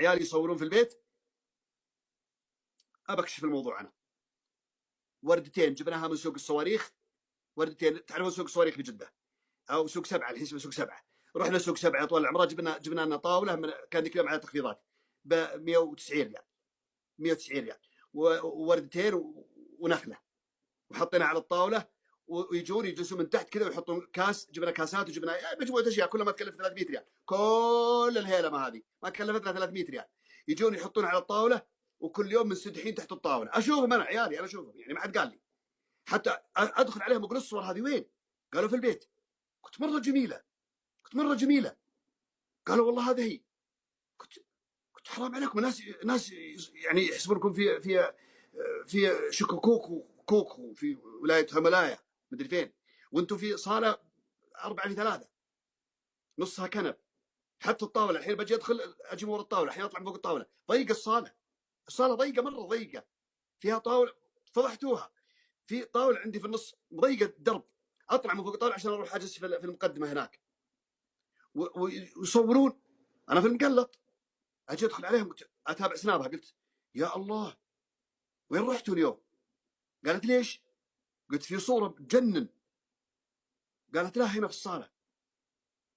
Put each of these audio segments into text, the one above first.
عيالي يصورون في البيت، ابكشف الموضوع انا. وردتين جبناها من سوق الصواريخ، وردتين، تعرفون سوق الصواريخ بجده او سوق 7 الحين اسمه سوق 7. رحنا سوق 7 طول العمره، جبنا لنا طاوله كان ذيك اليوم على تخفيضات ب 190 ريال، 190 ريال، ووردتين ونخله، وحطينا على الطاوله، ويجون يجلسون من تحت كذا ويحطون كاس. جبنا كاسات وجبنا مجموعه اشياء كلها ما تكلف 300 ريال. كل الهيله ما هذه ما كلفتنا 300 ريال. يجون يحطون على الطاوله، وكل يوم منسدحين تحت الطاوله. اشوفهم انا عيالي، انا اشوفهم يعني، ما حد قال لي. حتى ادخل عليهم اقول الصور هذه وين؟ قالوا في البيت. كنت مره جميله، كنت مره جميله. قالوا والله هذه هي. كنت حرام عليكم، ناس يعني يحسبونكم في شكوكوكو في ولايه هملايا مدري فين، وانتم في صاله 4 في 3 نصها كنب. حتى الطاوله الحين بجي ادخل اجي ورا الطاوله، الحين اطلع من فوق الطاوله، ضيقه الصاله ضيقه مره ضيقه، فيها طاوله فضحتوها. في طاوله عندي في النص ضيقه الدرب، اطلع من فوق الطاوله عشان اروح اجلس في المقدمه هناك، ويصورون. انا في المقلط اجي ادخل عليهم اتابع سنابها، قلت يا الله وين رحتوا اليوم؟ قالت ليش؟ قلت في صوره تجنن. قالت لا هنا في الصاله.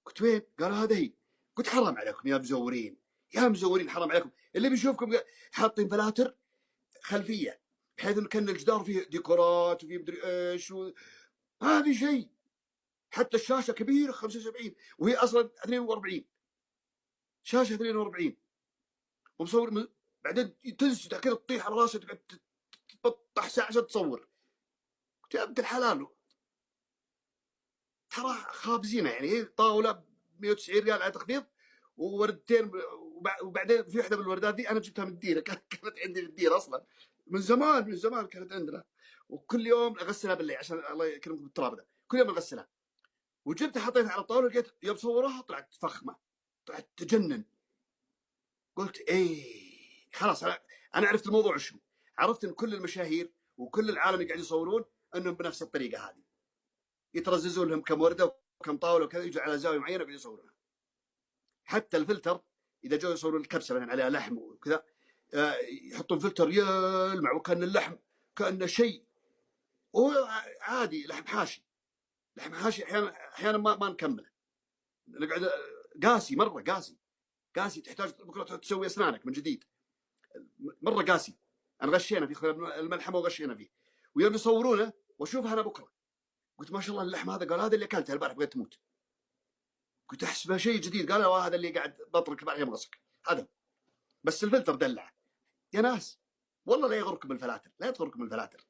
قلت وين؟ قالوا هذا هي. قلت حرام عليكم يا مزورين، يا مزورين، حرام عليكم. اللي بيشوفكم حاطين فلاتر خلفيه بحيث انه كان الجدار فيه ديكورات وفيه مدري ايش ما في شيء. حتى الشاشه كبيره 75 وهي اصلا 42 شاشه 42 ومصور بعدين تنسدح كذا تطيح على راسك تقعد تبطح ساعه عشان تصور. قلت يا بنت الحلال ترى خابزينه يعني. هي طاوله 190 ريال على تخفيض، ووردتين، وبعدين في واحده من الوردات دي انا جبتها من الديره، كانت عندي في الديره اصلا من زمان كانت عندنا، وكل يوم اغسلها بالليل عشان الله يكرمكم بالتراب ده، كل يوم اغسلها. وجبتها حطيتها على الطاوله، لقيت يوم صورها طلعت فخمه، طلعت تجنن. قلت ايه خلاص، انا عرفت الموضوع شو. عرفت ان كل المشاهير وكل العالم اللي قاعد يصورون انهم بنفس الطريقه هذه، يترززون لهم كم ورده وكم طاوله وكذا، يجوا على زاويه معينه ويقعدوا يصورونها. حتى الفلتر اذا جو يصورون الكبسه مثلا عليها لحم وكذا، يحطون فلتر يلمع وكان اللحم كانه شيء، وعادي لحم حاشي، لحم حاشي احيانا ما نكمله، نقعد قاسي، مره قاسي تحتاج بكره تسوي اسنانك من جديد، مره قاسي. انا غشينا فيه الملحمه وغشينا فيه، ويوم يصورونه واشوفها انا بكره قلت ما شاء الله اللحم هذا. قال هذا اللي اكلته البارح بغيت تموت. كنت احسبه شيء جديد. قال هذا اللي قاعد بطرك البارح يمغصك هذا، بس الفلتر دلع. يا ناس والله لا يغركم الفلاتر، لا تغركم الفلاتر.